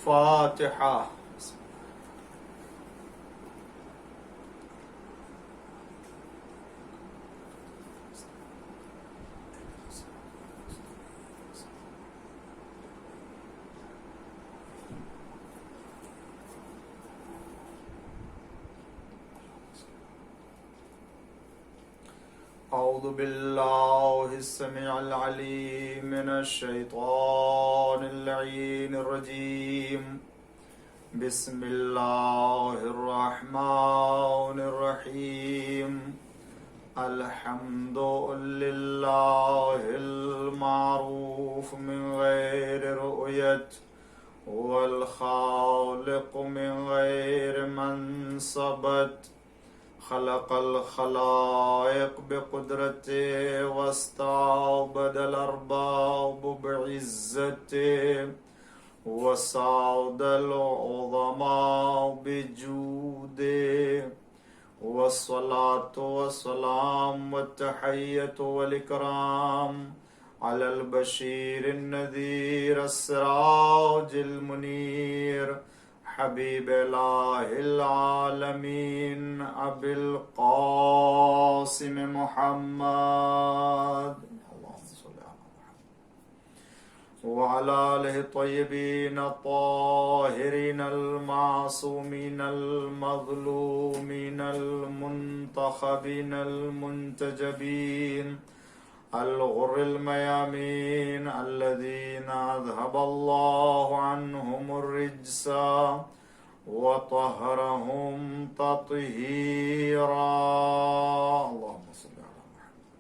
فاتحہ. اعوذ باللہ السمیع العلیم من الشیطان اللعین الرجیم. بسم اللہ الرحمن الرحیم. الحمد للہ المعروف من غیر رؤیت والخالق من غیر منصبت. خلق الخلائق بقدرته واستعبد الأرباب بعزته وسعد العظماء بجوده. والصلاة والسلام والتحية والإكرام على البشير النذير السراج المنير حبیب الہ العالمین ابی القاسم محمد وعلى آلہ الطیبین الطاہرین المعصومین المظلومین المنتخبین المنتجبین الغر الميامين الذين أذهب الله عنهم الرجس وطهرهم تطهيرا. اللهم صل على محمد.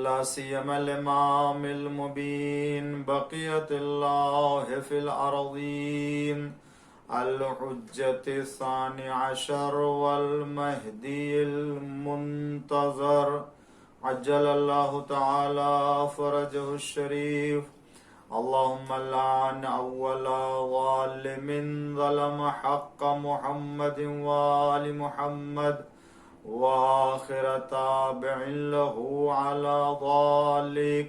لا سيما الإمام المبين بقية الله في الأرضين الحجة الثاني عشر والمهدي المنتظر عجل اللہ تعالی فرجہ الشریف. اللہم لعن اول ظالم ظلم حق محمد وآل محمد وآخر تابع له على ذلك.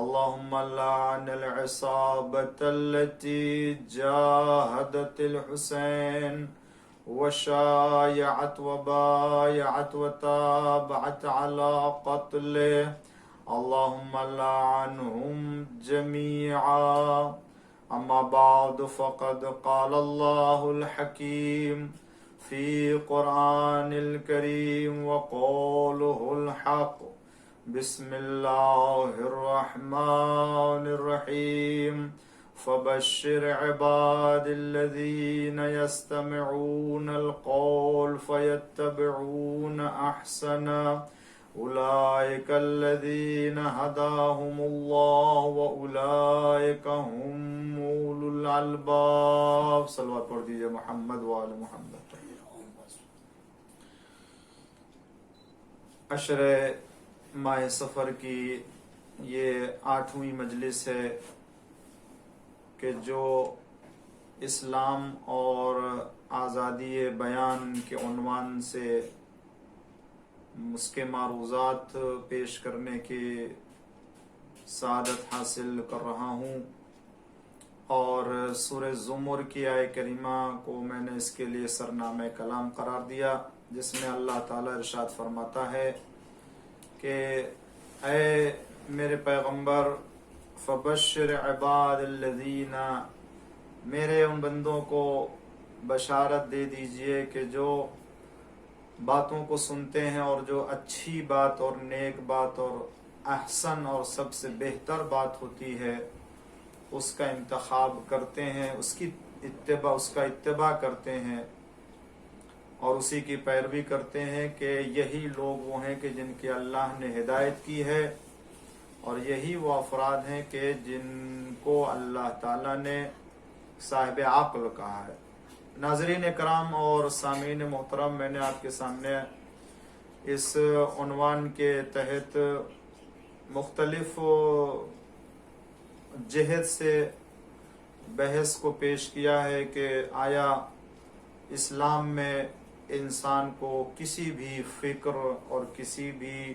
اللہم لعن العصابة التي جاهدت الحسين وشايعت وبايعت وتابعت على قتله. اللهم لعنهم جميعا. أما بعد فقد قال الله الحكيم في قرآن الكريم وقوله الحق. بسم الله الرحمن الرحيم. فبشر عباد الذين يستمعون القول فيتبعون أحسنا. أولئك الذين هداهم الله وأولئك هم أولو الألباب. صلوات پڑھ دیجئے محمد وآل محمد. عشر ماہ سفر کی یہ 8ویں مجلس ہے کہ جو اسلام اور آزادی بیان کے عنوان سے اس کے معروضات پیش کرنے کی سعادت حاصل کر رہا ہوں. اور سورہ زمر کی آیہ کریمہ کو میں نے اس کے لیے سرنامہ کلام قرار دیا، جس میں اللہ تعالیٰ ارشاد فرماتا ہے کہ اے میرے پیغمبر فبشر عباد الذین، میرے ان بندوں کو بشارت دے دیجئے کہ جو باتوں کو سنتے ہیں اور جو اچھی بات اور نیک بات اور احسن اور سب سے بہتر بات ہوتی ہے اس کا انتخاب کرتے ہیں، اس کا اتباع کرتے ہیں اور اسی کی پیروی کرتے ہیں، کہ یہی لوگ وہ ہیں کہ جن کی اللہ نے ہدایت کی ہے، اور یہی وہ افراد ہیں کہ جن کو اللہ تعالیٰ نے صاحب عقل کہا ہے. ناظرین کرام اور سامعین محترم، میں نے آپ کے سامنے اس عنوان کے تحت مختلف جہت سے بحث کو پیش کیا ہے کہ آیا اسلام میں انسان کو کسی بھی فکر اور کسی بھی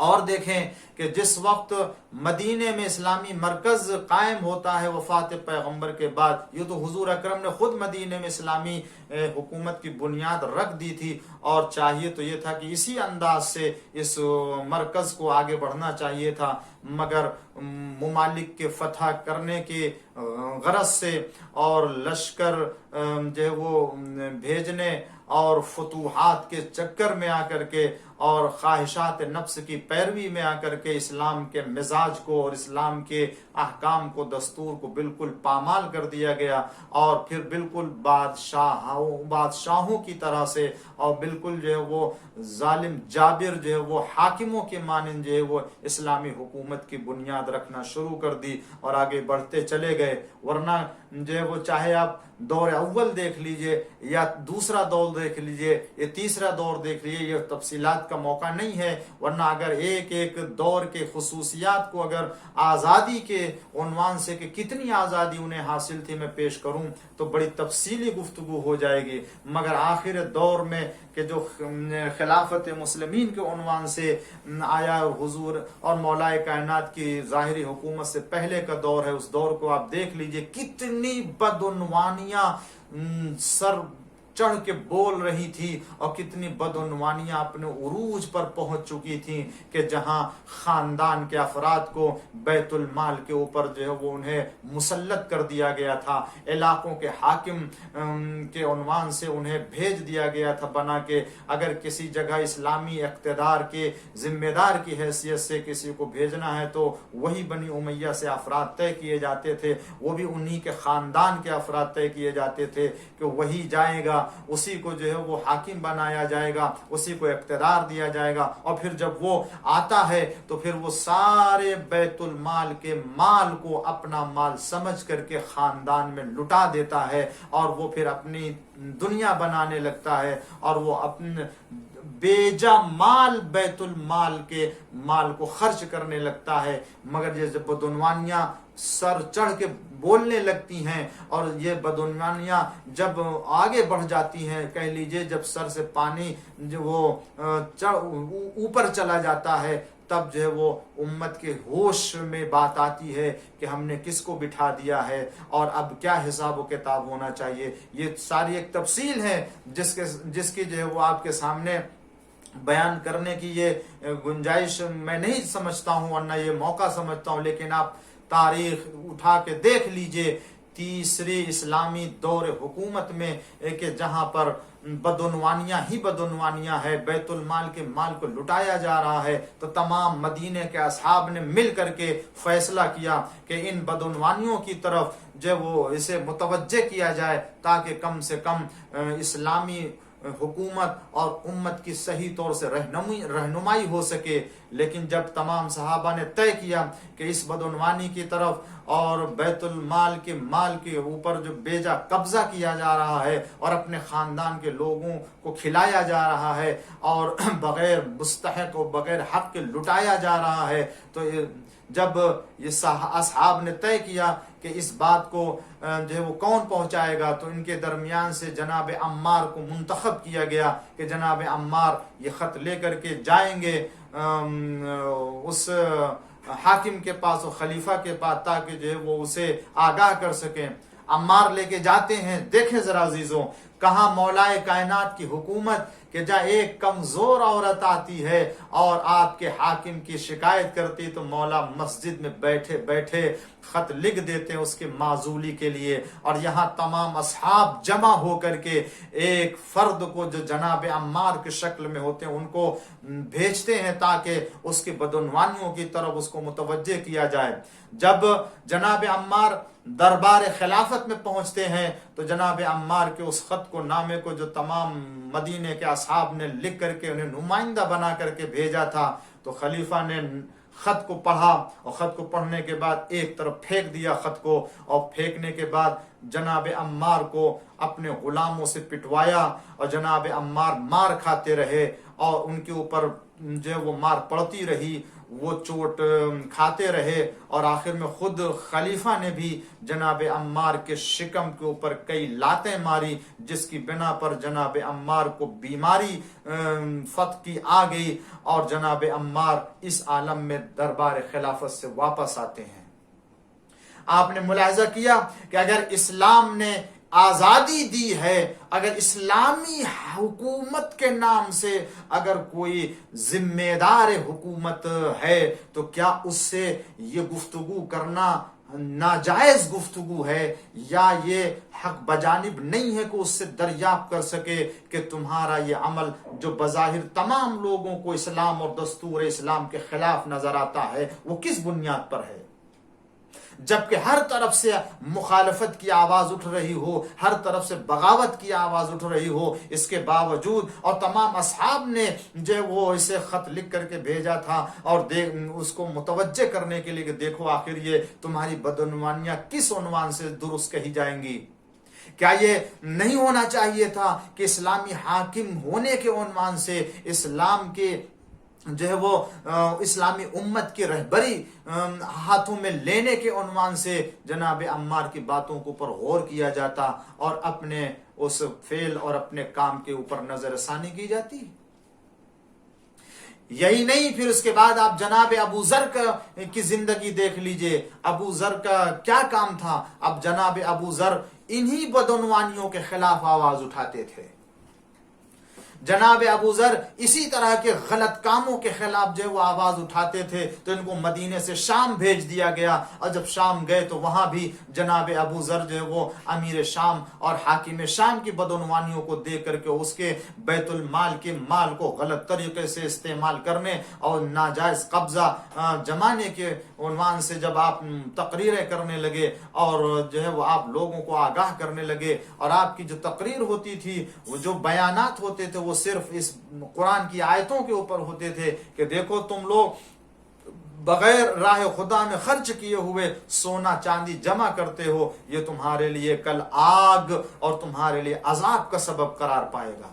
اور دیکھیں کہ جس وقت مدینے میں اسلامی مرکز قائم ہوتا ہے وفات پیغمبر کے بعد، یہ تو حضور اکرم نے خود مدینے میں اسلامی حکومت کی بنیاد رکھ دی تھی، اور چاہیے تو یہ تھا کہ اسی انداز سے اس مرکز کو آگے بڑھنا چاہیے تھا، مگر ممالک کے فتح کرنے کے غرض سے اور لشکر جو ہے وہ بھیجنے اور فتوحات کے چکر میں آ کر کے اور خواہشات نفس کی پیروی میں آ کر کے اسلام کے مزاج کو اور اسلام کے احکام کو، دستور کو بالکل پامال کر دیا گیا، اور پھر بالکل بادشاہوں کی طرح سے اور بالکل جو ہے وہ ظالم جابر جو ہے وہ حاکموں کے مانند جو ہے وہ اسلامی حکومت کی بنیاد رکھنا شروع کر دی اور آگے بڑھتے چلے گئے۔ ورنہ جو ہے وہ چاہے آپ دور اول دیکھ لیجئے یا دوسرا دور دیکھ لیجئے یا تیسرا دور دیکھ لیجئے، یہ تفصیلات کا موقع نہیں ہے، ورنہ اگر ایک ایک دور کے خصوصیات کو اگر آزادی کے عنوان سے کہ کتنی آزادی انہیں حاصل تھی میں پیش کروں تو بڑی تفصیلی گفتگو ہو جائے گی، مگر آخر دور میں کہ جو خلافت مسلمین کے عنوان سے آیا، حضور اور مولا کائنات کی ظاہری حکومت سے پہلے کا دور ہے، اس دور کو آپ دیکھ لیجئے کتنی بدعنوانیاں سر چڑھ کے بول رہی تھی اور کتنی بدعنوانیاں اپنے عروج پر پہنچ چکی تھیں کہ جہاں خاندان کے افراد کو بیت المال کے اوپر جو ہے وہ انہیں مسلط کر دیا گیا تھا، علاقوں کے حاکم کے عنوان سے انہیں بھیج دیا گیا تھا بنا کے، اگر کسی جگہ اسلامی اقتدار کے ذمہ دار کی حیثیت سے کسی کو بھیجنا ہے تو وہی بنی امیہ سے افراد طے کیے جاتے تھے، وہ بھی انہی کے خاندان کے افراد طے کیے جاتے تھے کہ وہی جائے گا، اسی کو جو ہے وہ حاکم بنایا جائے گا، اسی کو اقتدار دیا جائے گا، اور پھر جب وہ آتا ہے تو پھر وہ سارے بیت المال کے مال کو اپنا مال سمجھ کر کے خاندان میں لٹا دیتا ہے، اور وہ پھر اپنی دنیا بنانے لگتا ہے، اور وہ اپنے بیجا مال بیت المال کے مال کو خرچ کرنے لگتا ہے۔ مگر یہ جب بدعنوانیاں سر چڑھ کے بولنے لگتی ہیں اور یہ بدعنوانیاں جب آگے بڑھ جاتی ہیں، کہہ لیجئے جب سر سے پانی جو وہ اوپر چلا جاتا ہے، تب جو ہے وہ امت کے ہوش میں بات آتی ہے کہ ہم نے کس کو بٹھا دیا ہے اور اب کیا حساب و کتاب ہونا چاہیے۔ یہ ساری ایک تفصیل ہے جس کی جو ہے وہ آپ کے سامنے بیان کرنے کی یہ گنجائش میں نہیں سمجھتا ہوں، ورنہ یہ موقع سمجھتا ہوں، لیکن آپ تاریخ اٹھا کے دیکھ لیجئے تیسری اسلامی دور حکومت میں کہ جہاں پر بدعنوانیاں ہی بدعنوانیاں ہے، بیت المال کے مال کو لٹایا جا رہا ہے، تو تمام مدینے کے اصحاب نے مل کر کے فیصلہ کیا کہ ان بدعنوانیوں کی طرف جو وہ اسے متوجہ کیا جائے تاکہ کم سے کم اسلامی حکومت اور امت کی صحیح طور سے رہنمائی ہو سکے۔ لیکن جب تمام صحابہ نے طے کیا کہ اس بدعنوانی کی طرف اور بیت المال کے مال کے اوپر جو بیجا قبضہ کیا جا رہا ہے اور اپنے خاندان کے لوگوں کو کھلایا جا رہا ہے اور بغیر مستحق و بغیر حق کے لٹایا جا رہا ہے، تو جب یہ اصحاب نے طے کیا کہ اس بات کو جو ہے وہ کون پہنچائے گا، تو ان کے درمیان سے جناب عمار کو منتخب کیا گیا کہ جناب عمار یہ خط لے کر کے جائیں گے اس حاکم کے پاس اور خلیفہ کے پاس تاکہ جو ہے وہ اسے آگاہ کر سکیں۔ عمار لے کے جاتے ہیں، دیکھیں ذرا عزیزوں کہاں مولا کائنات کی حکومت کہ جہاں ایک کمزور عورت آتی ہے اور آپ کے حاکم کی شکایت کرتی تو مولا مسجد میں بیٹھے بیٹھے خط لکھ دیتے ہیں اس کے معزولی کے لیے، اور یہاں تمام اصحاب جمع ہو کر کے ایک فرد کو جو جناب عمار کے شکل میں ہوتے ہیں ان کو بھیجتے ہیں تاکہ اس کی بدعنوانیوں کی طرف اس کو متوجہ کیا جائے۔ جب جناب عمار دربار خلافت میں پہنچتے ہیں تو جناب عمار کے اس خط کو نامے کو جو تمام مدینے کے اصحاب نے لکھ کر کے انہیں نمائندہ بنا کر کے بھیجا تھا، تو خلیفہ نے خط کو پڑھا اور خط کو پڑھنے کے بعد ایک طرف پھینک دیا خط کو، اور پھینکنے کے بعد جناب عمار کو اپنے غلاموں سے پٹوایا اور جناب عمار مار کھاتے رہے اور ان کے اوپر جو وہ مار پڑتی رہی، وہ چوٹ کھاتے رہے اور آخر میں خود خلیفہ نے بھی جناب عمار کے شکم کے اوپر کئی لاتیں ماری، جس کی بنا پر جناب عمار کو بیماری فتح کی آ گئی اور جناب عمار اس عالم میں دربار خلافت سے واپس آتے ہیں۔ آپ نے ملاحظہ کیا کہ اگر اسلام نے آزادی دی ہے، اگر اسلامی حکومت کے نام سے اگر کوئی ذمہ دار حکومت ہے تو کیا اس سے یہ گفتگو کرنا ناجائز گفتگو ہے، یا یہ حق بجانب نہیں ہے کہ اس سے دریافت کر سکے کہ تمہارا یہ عمل جو بظاہر تمام لوگوں کو اسلام اور دستور اسلام کے خلاف نظر آتا ہے وہ کس بنیاد پر ہے؟ جبکہ ہر طرف سے مخالفت کی آواز اٹھ رہی ہو، ہر طرف سے بغاوت کی آواز اٹھ رہی ہو، اس کے باوجود اور تمام اصحاب نے جو وہ اسے خط لکھ کر کے بھیجا تھا اور اس کو متوجہ کرنے کے لیے کہ دیکھو آخر یہ تمہاری بدعنوانیاں کس عنوان سے درست کہی جائیں گی۔ کیا یہ نہیں ہونا چاہیے تھا کہ اسلامی حاکم ہونے کے عنوان سے اسلام کے جو ہے وہ اسلامی امت کی رہبری ہاتھوں میں لینے کے عنوان سے جناب عمار کی باتوں کے اوپر غور کیا جاتا اور اپنے اس فعل اور اپنے کام کے اوپر نظر ثانی کی جاتی؟ یہی نہیں، پھر اس کے بعد آپ جناب ابو ذر کی زندگی دیکھ لیجئے۔ ابو ذر کا کیا کام تھا؟ اب جناب ابو ذر انہی بدعنوانیوں کے خلاف آواز اٹھاتے تھے۔ جناب ابو ذر اسی طرح کے غلط کاموں کے خلاف جو وہ آواز اٹھاتے تھے، تو ان کو مدینے سے شام بھیج دیا گیا، اور جب شام گئے تو وہاں بھی جناب ابو ذر جو وہ امیر شام اور حاکم شام کی بدعنوانیوں کو دیکھ کر کے اس کے بیت المال کے مال کو غلط طریقے سے استعمال کرنے اور ناجائز قبضہ جمانے کے عنوان سے جب آپ تقریریں کرنے لگے اور جو ہے وہ آپ لوگوں کو آگاہ کرنے لگے، اور آپ کی جو تقریر ہوتی تھی، وہ جو بیانات ہوتے تھے، وہ صرف اس قرآن کی آیتوں کے اوپر ہوتے تھے کہ دیکھو تم لوگ بغیر راہ خدا میں خرچ کیے ہوئے سونا چاندی جمع کرتے ہو، یہ تمہارے لیے کل آگ اور تمہارے لیے عذاب کا سبب قرار پائے گا۔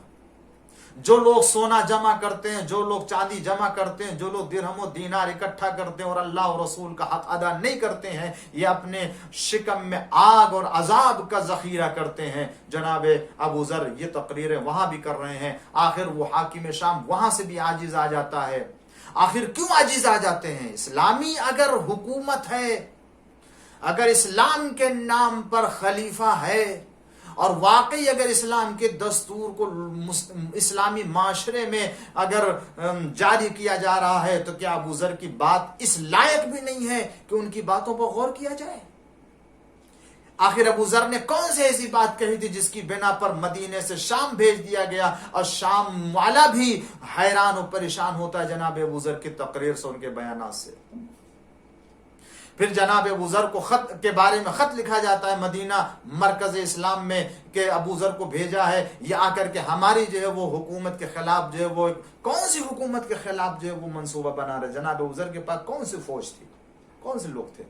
جو لوگ سونا جمع کرتے ہیں، جو لوگ چاندی جمع کرتے ہیں، جو لوگ درہم و دینار اکٹھا کرتے ہیں اور اللہ اور رسول کا حق ادا نہیں کرتے ہیں، یہ اپنے شکم میں آگ اور عذاب کا ذخیرہ کرتے ہیں۔ جناب ابو ذر یہ تقریریں وہاں بھی کر رہے ہیں۔ آخر وہ حاکم شام وہاں سے بھی عاجز آ جاتا ہے۔ آخر کیوں عاجز آ جاتے ہیں؟ اسلامی اگر حکومت ہے، اگر اسلام کے نام پر خلیفہ ہے، اور واقعی اگر اسلام کے دستور کو اسلامی معاشرے میں اگر جاری کیا جا رہا ہے، تو کیا ابو ذر کی بات اس لائق بھی نہیں ہے کہ ان کی باتوں پر غور کیا جائے؟ آخر ابو ذر نے کون سے ایسی بات کہی تھی جس کی بنا پر مدینے سے شام بھیج دیا گیا، اور شام والا بھی حیران و پریشان ہوتا ہے جناب ابو ذر کی تقریر سے، ان کے بیانات سے۔ پھر جناب ابو ذر کو خط کے بارے میں خط لکھا جاتا ہے مدینہ مرکز اسلام میں کہ ابو ذر کو بھیجا ہے، یہ آ کر کے ہماری جو ہے وہ حکومت کے خلاف جو ہے وہ کون سی حکومت کے خلاف جو ہے وہ منصوبہ بنا رہے۔ جناب ابو ذر کے پاس کون سی فوج تھی، کون سے لوگ تھے؟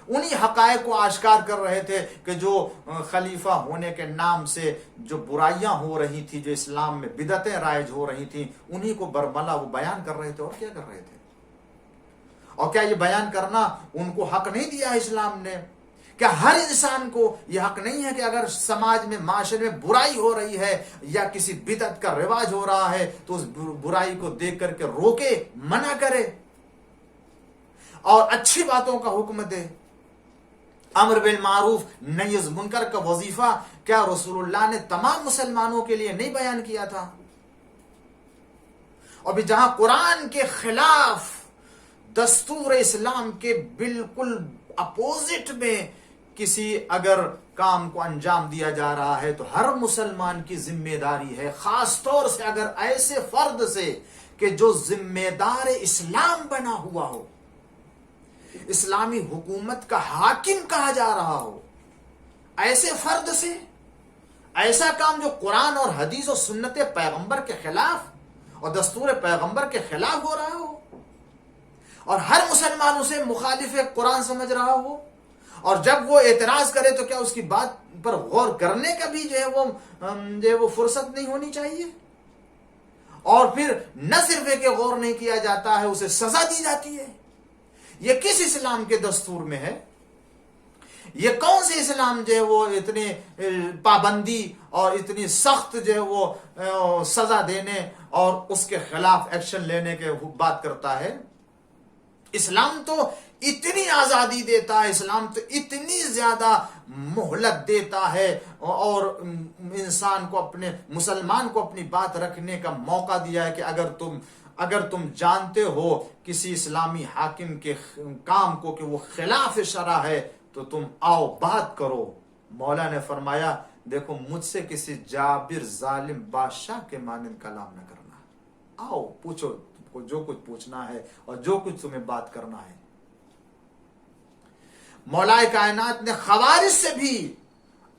انہی حقائق کو آشکار کر رہے تھے کہ جو خلیفہ ہونے کے نام سے جو برائیاں ہو رہی تھی، جو اسلام میں بدعتیں رائج ہو رہی تھیں، انہی کو برملا وہ بیان کر رہے تھے۔ اور کیا کر رہے تھے؟ اور کیا یہ بیان کرنا ان کو حق نہیں دیا اسلام نے؟ کیا ہر انسان کو یہ حق نہیں ہے کہ اگر سماج میں معاشرے میں برائی ہو رہی ہے یا کسی بدعت کا رواج ہو رہا ہے تو اس برائی کو دیکھ کر کے روکے، منع کرے اور اچھی باتوں کا حکم دے؟ امر بالمعروف نہی از منکر کا وظیفہ کیا رسول اللہ نے تمام مسلمانوں کے لیے نہیں بیان کیا تھا؟ اور بھی جہاں قرآن کے خلاف، دستور اسلام کے بالکل اپوزٹ میں کسی اگر کام کو انجام دیا جا رہا ہے تو ہر مسلمان کی ذمہ داری ہے، خاص طور سے اگر ایسے فرد سے کہ جو ذمہ دار اسلام بنا ہوا ہو، اسلامی حکومت کا حاکم کہا جا رہا ہو، ایسے فرد سے ایسا کام جو قرآن اور حدیث و سنت پیغمبر کے خلاف اور دستور پیغمبر کے خلاف ہو رہا ہو، اور ہر مسلمان اسے مخالف قرآن سمجھ رہا ہو، اور جب وہ اعتراض کرے تو کیا اس کی بات پر غور کرنے کا بھی جو ہے وہ فرصت نہیں ہونی چاہیے؟ اور پھر نہ صرف ہے کہ غور نہیں کیا جاتا ہے، اسے سزا دی جاتی ہے؟ یہ کس اسلام کے دستور میں ہے؟ یہ کون سے اسلام جو ہے وہ اتنی پابندی اور اتنی سخت جو ہے وہ سزا دینے اور اس کے خلاف ایکشن لینے کے بات کرتا ہے؟ اسلام تو اتنی آزادی دیتا ہے، اسلام تو اتنی زیادہ مہلت دیتا ہے اور انسان کو مسلمان کو اپنی بات رکھنے کا موقع دیا ہے کہ اگر تم جانتے ہو کسی اسلامی حاکم کے کام کو کہ وہ خلاف شرع ہے تو تم آؤ بات کرو۔ مولا نے فرمایا دیکھو مجھ سے کسی جابر ظالم بادشاہ کے مانند کلام نہ کرنا، آؤ پوچھو جو کچھ پوچھنا ہے اور جو کچھ تمہیں بات کرنا ہے۔ مولا کائنات نے خوارج سے بھی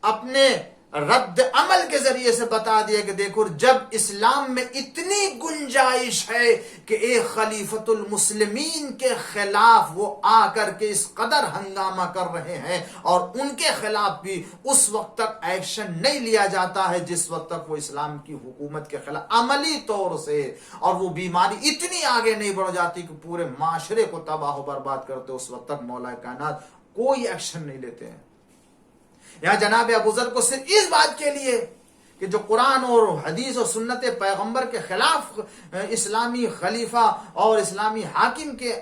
اپنے رد عمل کے ذریعے سے بتا دیا کہ دیکھو جب اسلام میں اتنی گنجائش ہے کہ ایک خلیفۃ المسلمین کے خلاف وہ آ کر کے اس قدر ہنگامہ کر رہے ہیں اور ان کے خلاف بھی اس وقت تک ایکشن نہیں لیا جاتا ہے جس وقت تک وہ اسلام کی حکومت کے خلاف عملی طور سے، اور وہ بیماری اتنی آگے نہیں بڑھ جاتی کہ پورے معاشرے کو تباہ و برباد کرتے، اس وقت تک مولا کائنات کوئی ایکشن نہیں لیتے ہیں۔ یہاں جناب ابو ذر کو صرف اس بات کے لیے کہ جو قرآن اور حدیث اور سنت پیغمبر کے خلاف اسلامی خلیفہ اور اسلامی حاکم کے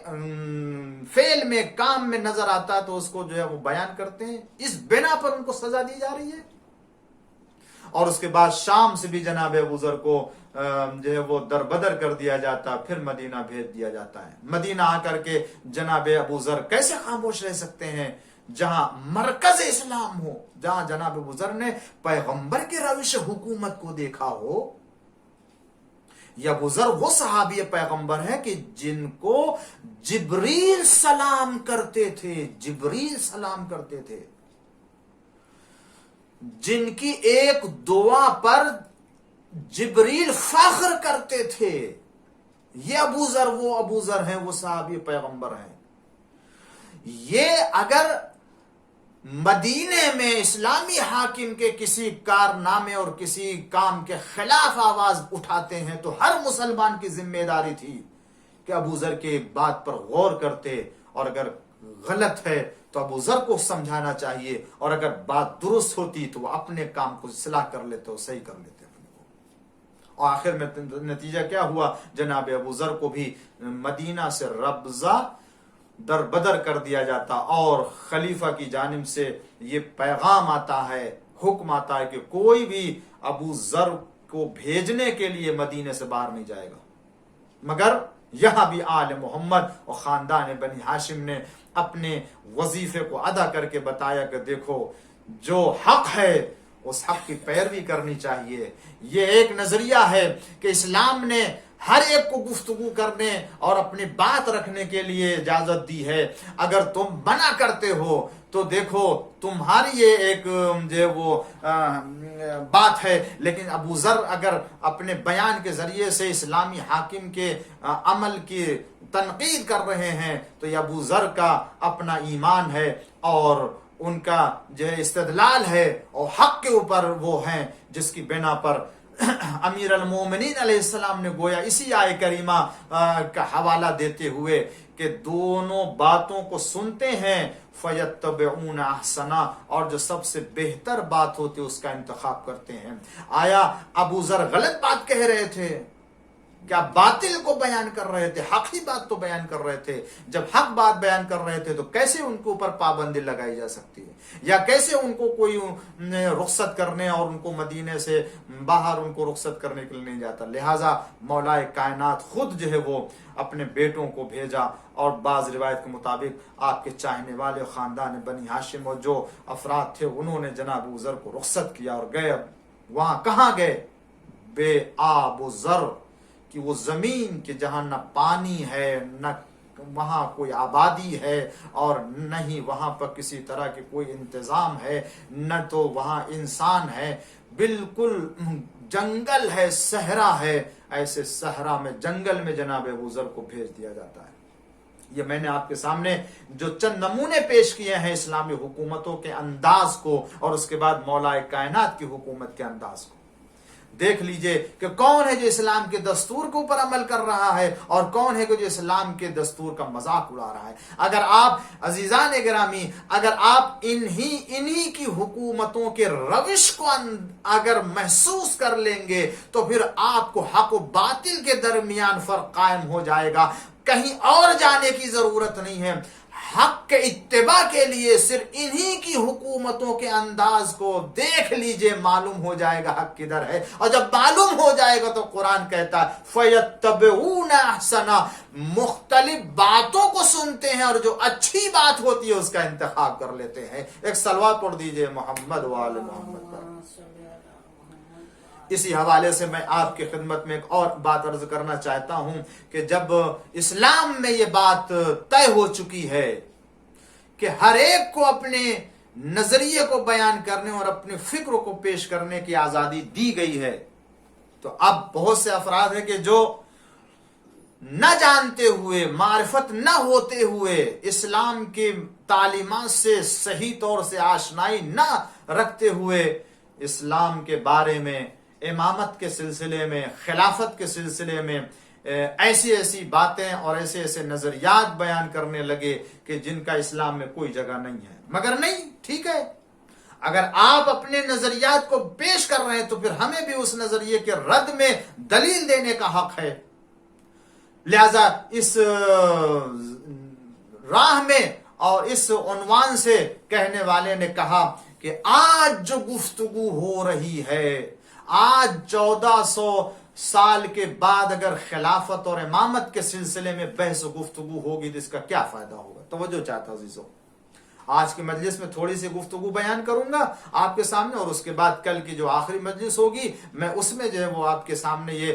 فعل میں کام میں نظر آتا ہے تو اس کو جو ہے وہ بیان کرتے ہیں، اس بنا پر ان کو سزا دی جا رہی ہے۔ اور اس کے بعد شام سے بھی جناب ابو ذر کو جو ہے وہ دربدر کر دیا جاتا، پھر مدینہ بھیج دیا جاتا ہے۔ مدینہ آ کر کے جناب ابو ذر کیسے خاموش رہ سکتے ہیں جہاں مرکز اسلام ہو، جہاں جناب ابو ذر نے پیغمبر کے روش حکومت کو دیکھا ہو۔ یہ ابو ذر وہ صحابی پیغمبر ہے کہ جن کو جبریل سلام کرتے تھے، جبریل سلام کرتے تھے، جن کی ایک دعا پر جبریل فخر کرتے تھے۔ یہ ابو ذر وہ ابو ذر ہیں، وہ صحابی پیغمبر ہیں۔ یہ اگر مدینے میں اسلامی حاکم کے کسی کارنامے اور کسی کام کے خلاف آواز اٹھاتے ہیں تو ہر مسلمان کی ذمہ داری تھی کہ ابو ذر کی بات پر غور کرتے، اور اگر غلط ہے تو ابو ذر کو سمجھانا چاہیے، اور اگر بات درست ہوتی تو وہ اپنے کام کو اصلاح کر لیتے اور صحیح کر لیتے اپنے کو۔ اور آخر میں نتیجہ کیا ہوا؟ جناب ابو ذر کو بھی مدینہ سے ربضہ در بدر کر دیا جاتا، اور خلیفہ کی جانب سے یہ پیغام آتا ہے، حکم آتا ہے کہ کوئی بھی ابو ذر کو بھیجنے کے لیے مدینے سے باہر نہیں جائے گا۔ مگر یہاں بھی آل محمد اور خاندان بنی ہاشم نے اپنے وظیفے کو ادا کر کے بتایا کہ دیکھو جو حق ہے اس حق کی پیروی کرنی چاہیے۔ یہ ایک نظریہ ہے کہ اسلام نے ہر ایک کو گفتگو کرنے اور اپنی بات رکھنے کے لیے اجازت دی ہے۔ اگر تم منع کرتے ہو تو دیکھو تمہاری یہ ایک جو وہ بات ہے، لیکن ابو ذر اگر اپنے بیان کے ذریعے سے اسلامی حاکم کے عمل کی تنقید کر رہے ہیں تو یہ ابو ذر کا اپنا ایمان ہے اور ان کا جو استدلال ہے اور حق کے اوپر وہ ہیں، جس کی بنا پر امیر المومنین علیہ السلام نے گویا اسی آیہ کریمہ کا حوالہ دیتے ہوئے کہ دونوں باتوں کو سنتے ہیں فَيَتَّبِعُونَ أَحْسَنَا، اور جو سب سے بہتر بات ہوتی ہے اس کا انتخاب کرتے ہیں۔ آیا ابو ذر غلط بات کہہ رہے تھے؟ کیا باطل کو بیان کر رہے تھے؟ حق ہی بات تو بیان کر رہے تھے۔ جب حق بات بیان کر رہے تھے تو کیسے ان کے اوپر پابندی لگائی جا سکتی ہے، یا کیسے ان کو کوئی رخصت کرنے اور ان کو مدینے سے باہر ان کو رخصت کرنے کے لیے نہیں جاتا؟ لہٰذا مولا کائنات خود جو ہے وہ اپنے بیٹوں کو بھیجا، اور بعض روایت کے مطابق آپ کے چاہنے والے خاندان بنی ہاشم اور جو افراد تھے انہوں نے جناب ابو ذر کو رخصت کیا اور گئے۔ وہاں کہاں گئے؟ بے آب و زر کہ وہ زمین کہ جہاں نہ پانی ہے، نہ وہاں کوئی آبادی ہے، اور نہ ہی وہاں پر کسی طرح کے کوئی انتظام ہے، نہ تو وہاں انسان ہے، بالکل جنگل ہے، صحرا ہے۔ ایسے صحرا میں، جنگل میں جناب ابو ذر کو بھیج دیا جاتا ہے۔ یہ میں نے آپ کے سامنے جو چند نمونے پیش کیے ہیں اسلامی حکومتوں کے انداز کو، اور اس کے بعد مولا کائنات کی حکومت کے انداز کو۔ دیکھ لیجئے کہ کون ہے جو اسلام کے دستور کے اوپر عمل کر رہا ہے اور کون ہے کہ جو اسلام کے دستور کا مذاق اڑا رہا ہے. اگر آپ عزیزان گرامی، اگر آپ انہی کی حکومتوں کے روش کو اگر محسوس کر لیں گے تو پھر آپ کو حق و باطل کے درمیان فرق قائم ہو جائے گا. کہیں اور جانے کی ضرورت نہیں ہے. حق کے اتباع کے لیے صرف انہی کی حکومتوں کے انداز کو دیکھ لیجئے، معلوم ہو جائے گا حق کدھر ہے. اور جب معلوم ہو جائے گا تو قرآن کہتا ہے فَيَتَّبِعُونَ أَحْسَنَ، مختلف باتوں کو سنتے ہیں اور جو اچھی بات ہوتی ہے اس کا انتخاب کر لیتے ہیں. ایک صلوات پڑھ دیجئے محمد وآل محمد پر. اسی حوالے سے میں آپ کی خدمت میں ایک اور بات عرض کرنا چاہتا ہوں کہ جب اسلام میں یہ بات طے ہو چکی ہے کہ ہر ایک کو اپنے نظریے کو بیان کرنے اور اپنے فکر کو پیش کرنے کی آزادی دی گئی ہے، تو اب بہت سے افراد ہیں کہ جو نہ جانتے ہوئے، معرفت نہ ہوتے ہوئے، اسلام کی تعلیمات سے صحیح طور سے آشنائی نہ رکھتے ہوئے اسلام کے بارے میں، امامت کے سلسلے میں، خلافت کے سلسلے میں ایسی باتیں اور ایسے نظریات بیان کرنے لگے کہ جن کا اسلام میں کوئی جگہ نہیں ہے. مگر نہیں، ٹھیک ہے، اگر آپ اپنے نظریات کو پیش کر رہے ہیں تو پھر ہمیں بھی اس نظریے کے رد میں دلیل دینے کا حق ہے. لہذا اس راہ میں اور اس عنوان سے کہنے والے نے کہا کہ آج جو گفتگو ہو رہی ہے، آج 1400 سال کے بعد اگر خلافت اور امامت کے سلسلے میں بحث و گفتگو ہوگی تو اس کا کیا فائدہ ہوگا؟ توجہ چاہتا عزیزوں، آج کی مجلس میں تھوڑی سی گفتگو بیان کروں گا آپ کے سامنے، اور اس کے بعد کل کی جو آخری مجلس ہوگی میں اس میں جو ہے وہ آپ کے سامنے یہ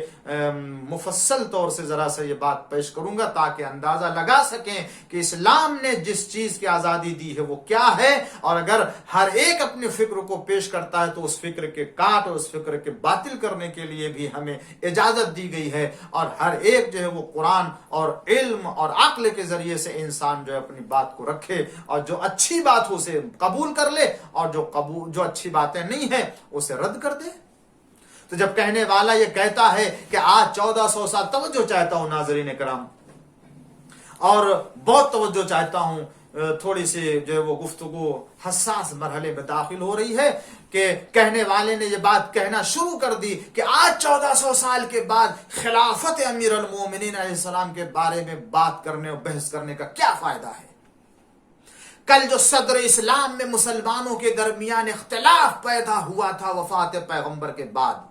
مفصل طور سے ذرا سا یہ بات پیش کروں گا تاکہ اندازہ لگا سکیں کہ اسلام نے جس چیز کی آزادی دی ہے وہ کیا ہے. اور اگر ہر ایک اپنے فکر کو پیش کرتا ہے تو اس فکر کے کاٹ اور اس فکر کے باطل کرنے کے لیے بھی ہمیں اجازت دی گئی ہے. اور ہر ایک جو ہے وہ قرآن اور علم اور عقل کے ذریعے سے انسان جو ہے اپنی بات کو رکھے اور جو اچھی بات ہو اسے قبول کر لے اور جو اچھی باتیں نہیں ہیں اسے رد کر دے. تو جب کہنے والا یہ کہتا ہے کہ آج 1400 سال، توجہ چاہتا ہوں ناظرین کرام، اور بہت توجہ چاہتا ہوں، تھوڑی سی جو ہے وہ گفتگو حساس مرحلے میں داخل ہو رہی ہے کہ کہنے والے نے یہ بات کہنا شروع کر دی کہ آج 1400 سال کے بعد خلافت امیر المومنین علیہ السلام کے بارے میں بات کرنے اور بحث کرنے کا کیا فائدہ ہے؟ کل جو صدر اسلام میں مسلمانوں کے درمیان اختلاف پیدا ہوا تھا وفات پیغمبر کے بعد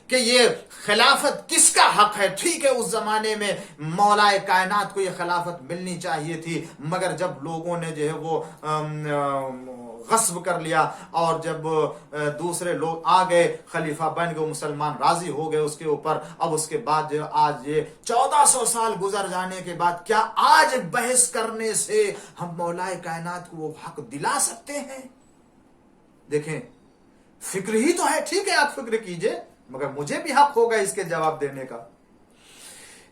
کہ یہ خلافت کس کا حق ہے، ٹھیک ہے اس زمانے میں مولائے کائنات کو یہ خلافت ملنی چاہیے تھی، مگر جب لوگوں نے جو ہے وہ غصب کر لیا اور جب دوسرے لوگ آ گئے، خلیفہ بن گئے، مسلمان راضی ہو گئے اس کے اوپر. اب اس کے بعد جو آج یہ 1400 سال گزر جانے کے بعد کیا آج بحث کرنے سے ہم مولائے کائنات کو وہ حق دلا سکتے ہیں؟ دیکھیں، فکر ہی تو ہے، ٹھیک ہے آپ فکر کیجئے، مگر مجھے بھی حق ہوگا اس کے جواب دینے کا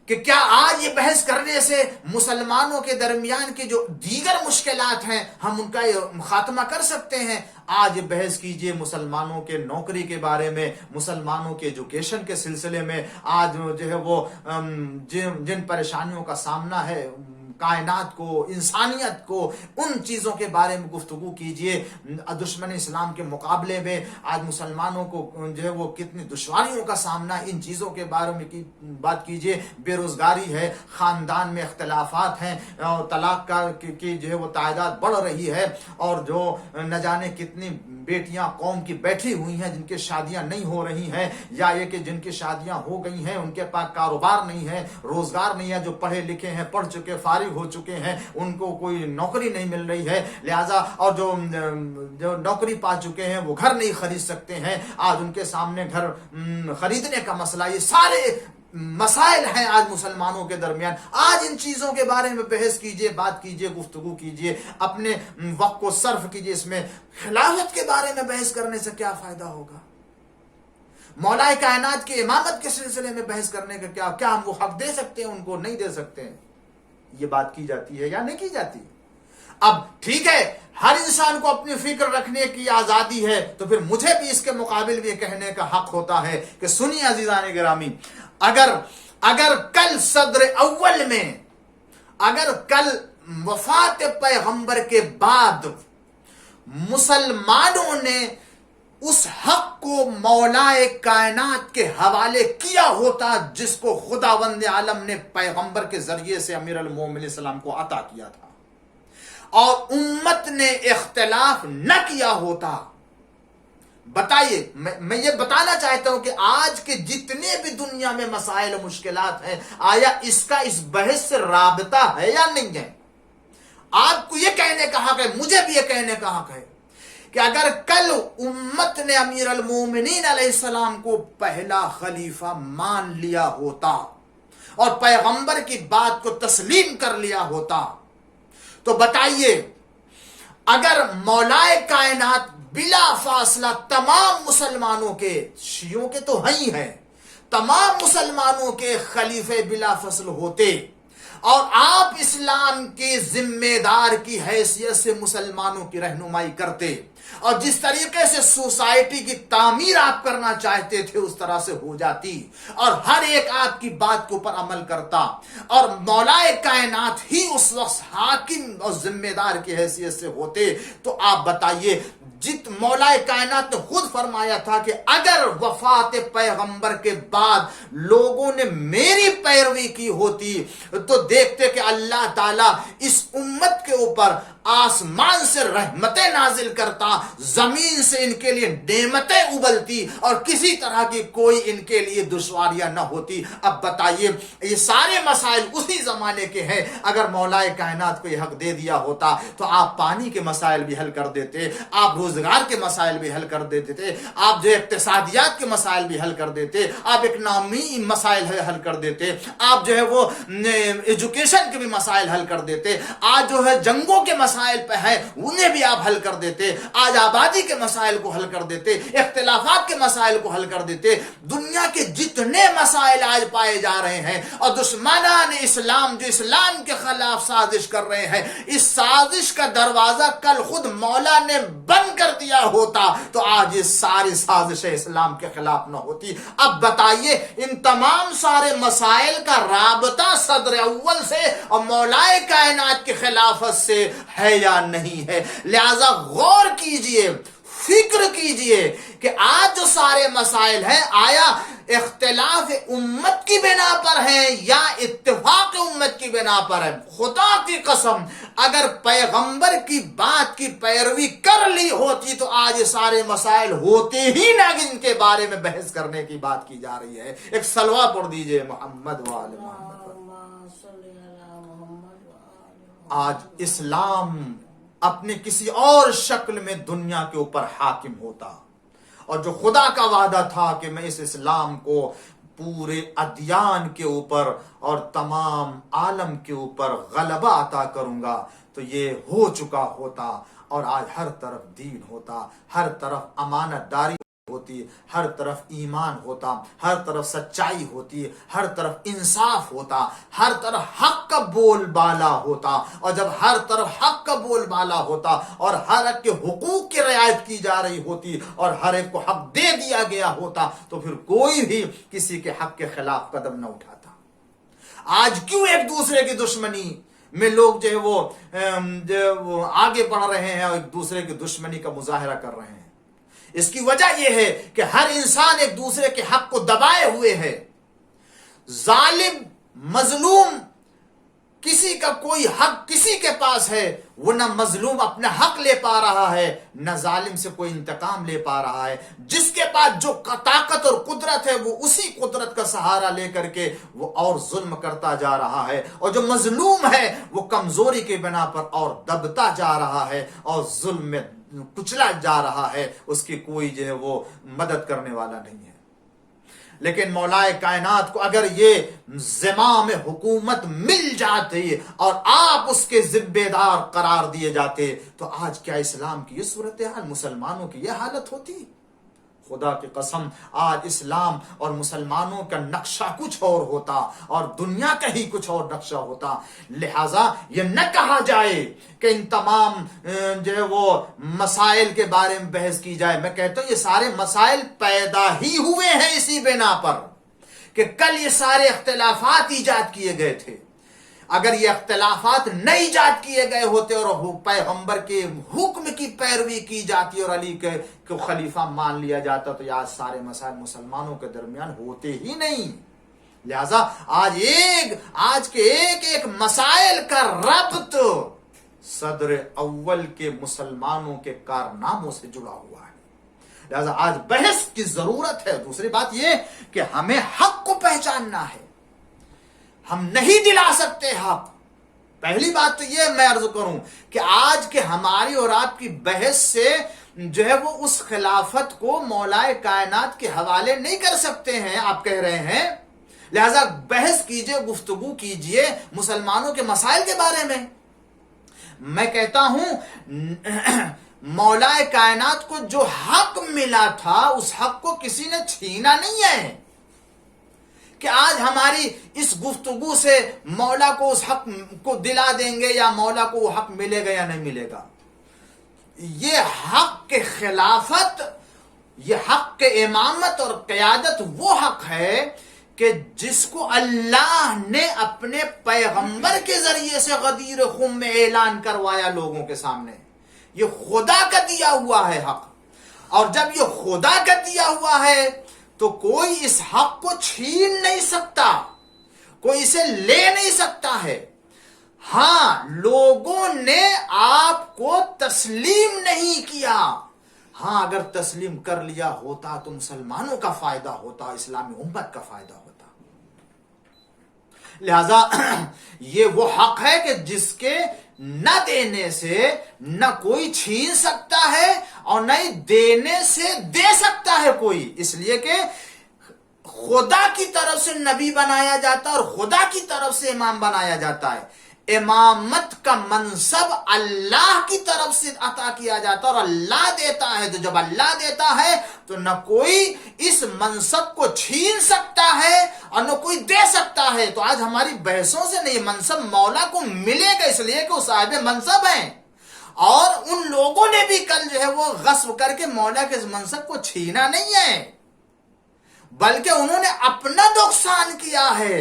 کہ کیا آج یہ بحث کرنے سے مسلمانوں کے درمیان کی جو دیگر مشکلات ہیں ہم ان کا خاتمہ کر سکتے ہیں؟ آج بحث کیجئے مسلمانوں کے نوکری کے بارے میں، مسلمانوں کے ایجوکیشن کے سلسلے میں، آج جو ہے وہ جن پریشانیوں کا سامنا ہے کائنات کو، انسانیت کو، ان چیزوں کے بارے میں گفتگو کیجئے. دشمن اسلام کے مقابلے میں آج مسلمانوں کو جو ہے وہ کتنی دشواریوں کا سامنا ہے، ان چیزوں کے بارے میں بات کیجئے. بے روزگاری ہے، خاندان میں اختلافات ہیں، اور طلاق کی جو ہے وہ تعداد بڑھ رہی ہے، اور جو نہ جانے کتنی بیٹیاں قوم کی بیٹھی ہوئی ہیں جن کی شادیاں نہیں ہو رہی ہیں، یا یہ کہ جن کی شادیاں ہو گئی ہیں ان کے پاس کاروبار نہیں ہے، روزگار نہیں ہے، جو پڑھے لکھے ہیں، پڑھ چکے، فارغ ہو چکے ہیں، ان کو کوئی نوکری نہیں مل رہی ہے. لہذا اور جو نوکری پا چکے ہیں وہ گھر نہیں خرید سکتے ہیں، آج ان کے سامنے گھر خریدنے کا مسئلہ. یہ سارے مسائل ہیں آج مسلمانوں کے درمیان. آج ان چیزوں کے بارے میں بحث کیجئے، بات کیجئے، گفتگو کیجئے، اپنے وقت کو صرف کیجئے. اس میں خلافت کے بارے میں بحث کرنے سے کیا فائدہ ہوگا؟ مولائے کائنات کی امامت کے سلسلے میں بحث کرنے کا کیا ہم وہ حق دے سکتے ہیں؟ ان کو نہیں دے سکتے ہیں. یہ بات کی جاتی ہے یا نہیں کی جاتی؟ اب ٹھیک ہے، ہر انسان کو اپنی فکر رکھنے کی آزادی ہے، تو پھر مجھے بھی اس کے مقابل بھی کہنے کا حق ہوتا ہے کہ سنیے عزیزان گرامی، اگر کل صدر اول میں، اگر کل وفات پیغمبر کے بعد مسلمانوں نے اس حق کو مولا کائنات کے حوالے کیا ہوتا جس کو خداوند عالم نے پیغمبر کے ذریعے سے امیر المومنین علیہ السلام کو عطا کیا تھا، اور امت نے اختلاف نہ کیا ہوتا، بتائیے، میں یہ بتانا چاہتا ہوں کہ آج کے جتنے بھی دنیا میں مسائل و مشکلات ہیں، آیا اس کا اس بحث سے رابطہ ہے یا نہیں ہے؟ آپ کو یہ کہنے کا حق ہے، مجھے بھی یہ کہنے کا حق ہے کہ اگر کل امت نے امیر المومنین علیہ السلام کو پہلا خلیفہ مان لیا ہوتا اور پیغمبر کی بات کو تسلیم کر لیا ہوتا، تو بتائیے، اگر مولا کائنات بلا فاصلہ تمام مسلمانوں کے، شیعوں کے تو ہیں ہی ہیں، تمام مسلمانوں کے خلیفے بلا فصل ہوتے، اور آپ اسلام کے ذمہ دار کی حیثیت سے مسلمانوں کی رہنمائی کرتے، اور جس طریقے سے سوسائٹی کی تعمیر آپ کرنا چاہتے تھے اس طرح سے ہو جاتی، اور ہر ایک آپ کی بات کے اوپر عمل کرتا، اور مولا کائنات ہی اس وقت حاکم اور ذمہ دار کی حیثیت سے ہوتے، تو آپ بتائیے، مولا کائنات نے خود فرمایا تھا کہ اگر وفات پیغمبر کے بعد لوگوں نے میری پیروی کی ہوتی تو دیکھتے کہ اللہ تعالیٰ اس امت کے اوپر آسمان سے رحمتیں نازل کرتا، زمین سے ان کے لیے نعمتیں ابلتی، اور کسی طرح کی کوئی ان کے لیے دشواریاں نہ ہوتی۔ اب بتائیے، یہ سارے مسائل اسی زمانے کے ہیں، اگر مولا کائنات کو یہ حق دے دیا ہوتا تو آپ پانی کے مسائل بھی حل کر دیتے، آپ روزگار کے مسائل بھی حل کر دیتے تھے، آپ جو اقتصادیات کے مسائل بھی حل کر دیتے، آپ اکنامی مسائل حل کر دیتے، آپ جو ہے وہ ایجوکیشن کے بھی مسائل حل کر دیتے، آج جو ہے جنگوں کے مسائل پہ ہے انہیں بھی آپ حل کر دیتے، آج آبادی کے مسائل کو حل کر دیتے، اختلافات کے مسائل کو حل کر دیتے۔ دنیا کے جتنے مسائل آج پائے جا رہے ہیں، اور دشمنان اسلام جو اسلام کے خلاف سازش کر رہے ہیں، اس سازش کا دروازہ کل خود مولا نے بند کر دیا ہوتا تو آج یہ ساری سازشیں اسلام کے خلاف نہ ہوتی۔ اب بتائیے، ان تمام سارے مسائل کا رابطہ صدر اول سے اور مولا کائنات کی خلافت سے ہے یا نہیں ہے؟ لہذا غور کیجئے، فکر کیجئے کہ آج جو سارے مسائل ہیں، آیا اختلاف امت کی بنا پر ہے یا اتفاق امت کی بنا پر ہے؟ خدا کی قسم، اگر پیغمبر کی بات کی پیروی کر لی ہوتی تو آج یہ سارے مسائل ہوتے ہی نہ، جن کے بارے میں بحث کرنے کی بات کی جا رہی ہے۔ ایک صلوہ پڑھ دیجئے محمد و آل محمد۔ آج اسلام اپنے کسی اور شکل میں دنیا کے اوپر حاکم ہوتا، اور جو خدا کا وعدہ تھا کہ میں اس اسلام کو پورے ادیان کے اوپر اور تمام عالم کے اوپر غلبہ عطا کروں گا، تو یہ ہو چکا ہوتا، اور آج ہر طرف دین ہوتا، ہر طرف امانت داری ہوتی، ہر طرف ایمان ہوتا، ہر طرف سچائی ہوتی، ہر طرف انصاف ہوتا، ہر طرف حق کا بول بالا ہوتا، اور جب ہر طرف حق کا بول بالا ہوتا اور ہر ایک کے حقوق کی رعایت کی جا رہی ہوتی اور ہر ایک کو حق دے دیا گیا ہوتا، تو پھر کوئی بھی کسی کے حق کے خلاف قدم نہ اٹھاتا۔ آج کیوں ایک دوسرے کی دشمنی میں لوگ جو ہے وہ آگے بڑھ رہے ہیں اور ایک دوسرے کی دشمنی کا مظاہرہ کر رہے ہیں؟ اس کی وجہ یہ ہے کہ ہر انسان ایک دوسرے کے حق کو دبائے ہوئے ہے۔ ظالم، مظلوم، کسی کا کوئی حق کسی کے پاس ہے، وہ نہ مظلوم اپنا حق لے پا رہا ہے، نہ ظالم سے کوئی انتقام لے پا رہا ہے۔ جس کے پاس جو طاقت اور قدرت ہے وہ اسی قدرت کا سہارا لے کر کے وہ اور ظلم کرتا جا رہا ہے، اور جو مظلوم ہے وہ کمزوری کے بنا پر اور دبتا جا رہا ہے اور ظلم میں کچلا جا رہا ہے، اس کی کوئی جو ہے وہ مدد کرنے والا نہیں ہے۔ لیکن مولا کائنات کو اگر یہ زمام حکومت مل جاتی اور آپ اس کے ذمہ دار قرار دیے جاتے تو آج کیا اسلام کی یہ صورتحال، مسلمانوں کی یہ حالت ہوتی؟ خدا کی قسم آج اسلام اور مسلمانوں کا نقشہ کچھ اور ہوتا اور دنیا کا ہی کچھ اور نقشہ ہوتا. لہٰذا یہ نہ کہا جائے کہ ان تمام جو ہے وہ مسائل کے بارے میں بحث کی جائے. میں کہتا ہوں یہ سارے مسائل پیدا ہی ہوئے ہیں اسی بنا پر کہ کل یہ سارے اختلافات ایجاد کیے گئے تھے. اگر یہ اختلافات نہ ایجاد کیے گئے ہوتے اور پیغمبر کے حکم کی پیروی کی جاتی اور علی کو خلیفہ مان لیا جاتا تو یہ سارے مسائل مسلمانوں کے درمیان ہوتے ہی نہیں. لہذا آج کے ایک مسائل کا ربط صدر اول کے مسلمانوں کے کارناموں سے جڑا ہوا ہے. لہذا آج بحث کی ضرورت ہے. دوسری بات یہ کہ ہمیں حق کو پہچاننا ہے. ہم نہیں دلا سکتے حق. پہلی بات تو یہ میں عرض کروں کہ آج کے ہماری اور آپ کی بحث سے جو ہے وہ اس خلافت کو مولائے کائنات کے حوالے نہیں کر سکتے ہیں آپ کہہ رہے ہیں. لہذا بحث کیجئے, گفتگو کیجئے مسلمانوں کے مسائل کے بارے میں. میں کہتا ہوں مولائے کائنات کو جو حق ملا تھا اس حق کو کسی نے چھینا نہیں ہے کہ آج ہماری اس گفتگو سے مولا کو اس حق کو دلا دیں گے یا مولا کو وہ حق ملے گا یا نہیں ملے گا. یہ حق کے خلافت, یہ حق کے امامت اور قیادت وہ حق ہے کہ جس کو اللہ نے اپنے پیغمبر کے ذریعے سے غدیر خم میں اعلان کروایا لوگوں کے سامنے. یہ خدا کا دیا ہوا ہے حق, اور جب یہ خدا کا دیا ہوا ہے تو کوئی اس حق کو چھین نہیں سکتا, کوئی اسے لے نہیں سکتا ہے. ہاں, لوگوں نے آپ کو تسلیم نہیں کیا. ہاں, اگر تسلیم کر لیا ہوتا تو مسلمانوں کا فائدہ ہوتا, اسلامی امت کا فائدہ ہوتا. لہذا یہ وہ حق ہے کہ جس کے نہ دینے سے نہ کوئی چھین سکتا ہے اور نہ ہی دینے سے دے سکتا ہے کوئی. اس لیے کہ خدا کی طرف سے نبی بنایا جاتا ہے اور خدا کی طرف سے امام بنایا جاتا ہے. امامت کا منصب اللہ کی طرف سے عطا کیا جاتا ہے اور اللہ دیتا ہے. تو جب اللہ دیتا ہے تو نہ کوئی اس منصب کو چھین سکتا ہے اور نہ کوئی دے سکتا ہے. تو آج ہماری بحثوں سے نہیں, منصب مولا کو ملے گا اس لیے کہ وہ صاحب منصب ہیں, اور ان لوگوں نے بھی کل جو ہے وہ غصب کر کے مولا کے اس منصب کو چھینا نہیں ہے, بلکہ انہوں نے اپنا نقصان کیا ہے,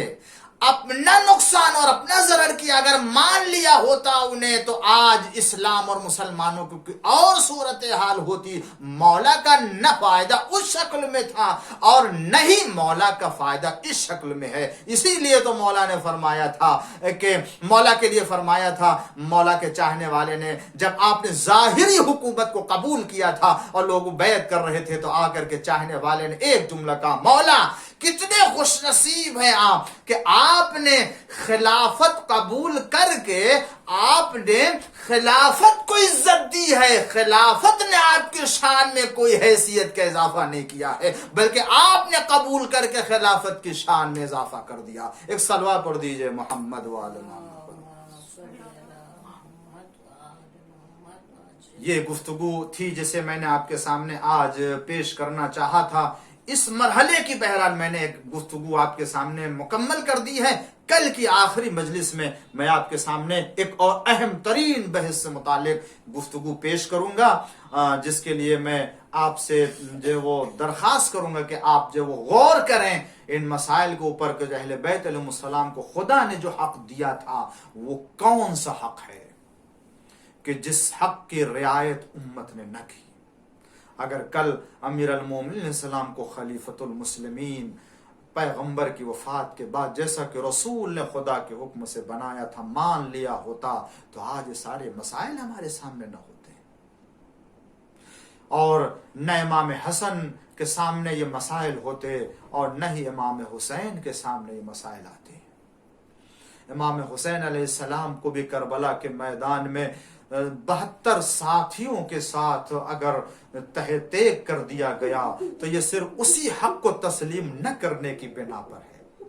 اپنا نقصان اور اپنا ضرر کیا. اگر مان لیا ہوتا انہیں تو آج اسلام اور مسلمانوں کی اور صورتحال ہوتی. مولا کا نہ فائدہ اس شکل میں تھا اور نہ ہی مولا کا فائدہ اس شکل میں ہے. اسی لیے تو مولا نے فرمایا تھا کہ مولا کے لیے فرمایا تھا, مولا کے چاہنے والے نے جب آپ نے ظاہری حکومت کو قبول کیا تھا اور لوگ بیعت کر رہے تھے تو آ کر کے چاہنے والے نے ایک جملہ کہا, مولا کتنے خوش نصیب ہیں آپ کہ آپ نے خلافت قبول کر کے آپ نے خلافت کو عزت دی ہے. خلافت نے آپ کی شان میں کوئی حیثیت کا اضافہ نہیں کیا ہے, بلکہ آپ نے قبول کر کے خلافت کی شان میں اضافہ کر دیا. ایک صلوہ پڑھ دیجئے محمد وعلیہ. یہ گفتگو تھی جسے میں نے آپ کے سامنے آج پیش کرنا چاہا تھا. اس مرحلے کی بہرحال میں نے ایک گفتگو آپ کے سامنے مکمل کر دی ہے. کل کی آخری مجلس میں میں آپ کے سامنے ایک اور اہم ترین بحث سے متعلق گفتگو پیش کروں گا, جس کے لیے میں آپ سے جو وہ درخواست کروں گا کہ آپ جو وہ غور کریں ان مسائل کے اوپر کہ اہل بیت علیہ السلام کو خدا نے جو حق دیا تھا وہ کون سا حق ہے کہ جس حق کی رعایت امت نے نہ کی. اگر کل امیر المومنین علیہ السلام کو خلیفۃ المسلمین پیغمبر کی وفات کے بعد جیسا کہ رسول نے خدا کے حکم سے بنایا تھا مان لیا ہوتا تو آج یہ سارے مسائل ہمارے سامنے نہ ہوتے, اور نہ امام حسن کے سامنے یہ مسائل ہوتے اور نہ ہی امام حسین کے سامنے یہ مسائل آتے. امام حسین علیہ السلام کو بھی کربلا کے میدان میں 72 ساتھیوں کے ساتھ اگر تہ تیگ کر دیا گیا تو یہ صرف اسی حق کو تسلیم نہ کرنے کی بنا پر ہے.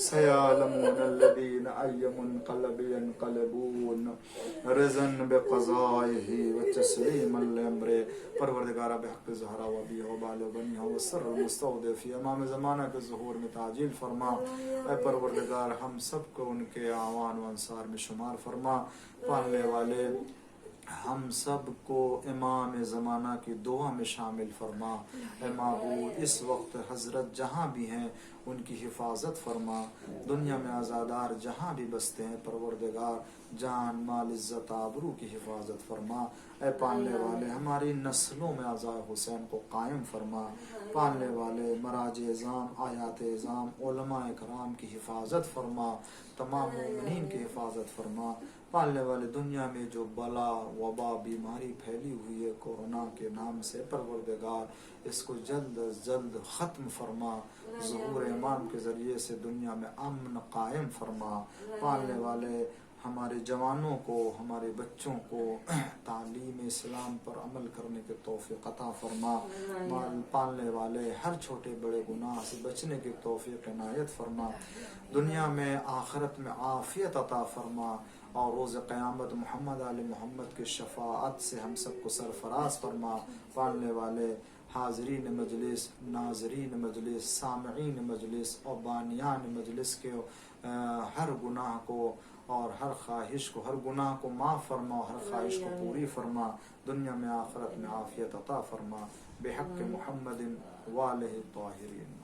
سيعلمون الذين أي منقلب ينقلبون رضا بقضائه وتسليما لأمره. پروردگارہ بحق زہرا و بی وبال بنیہ و سر المستودع فی امام زمانہ کے ظہور میں تعجیل فرما. اے پروردگار ہم سب کو ان کے اعوان و انصار میں شمار فرما. پالنے والے ہم سب کو امام زمانہ کی دعا میں شامل فرما. اے معبود اس وقت حضرت جہاں بھی ہیں ان کی حفاظت فرما. دنیا میں آزادار جہاں بھی بستے ہیں پروردگار جان مال عزت آبرو کی حفاظت فرما. اے پالنے والے ہماری نسلوں میں عزائے حسین کو قائم فرما. پالنے والے مراج اعظام آیات اعظام علماء کرام کی حفاظت فرما. تمام مومنین کی حفاظت فرما. پالنے والے دنیا میں جو بلا وبا بیماری پھیلی ہوئی ہے کورونا کے نام سے پروردگار اس کو جلد از جلد ختم فرما. ظہور امام کے ذریعے سے دنیا میں امن قائم فرما. پالنے والے ہمارے جوانوں کو ہمارے بچوں کو تعلیم اسلام پر عمل کرنے کے توفیق عطا فرما. پالنے والے ہر چھوٹے بڑے گناہ سے بچنے کی توفیق عنایت فرما. دنیا میں آخرت میں عافیت عطا فرما اور روز قیامت محمد علی محمد کی شفاعت سے ہم سب کو سرفراز فرما. پالنے والے حاضرین مجلس ناظرین مجلس سامعین مجلس اور بانیان مجلس کے ہر گناہ کو اور ہر خواہش کو ہر گناہ کو معاف فرما اور ہر خواہش کو پوری فرما. دنیا میں آخرت میں عافیت عطا فرما. بحق محمد والہ الطاہرین.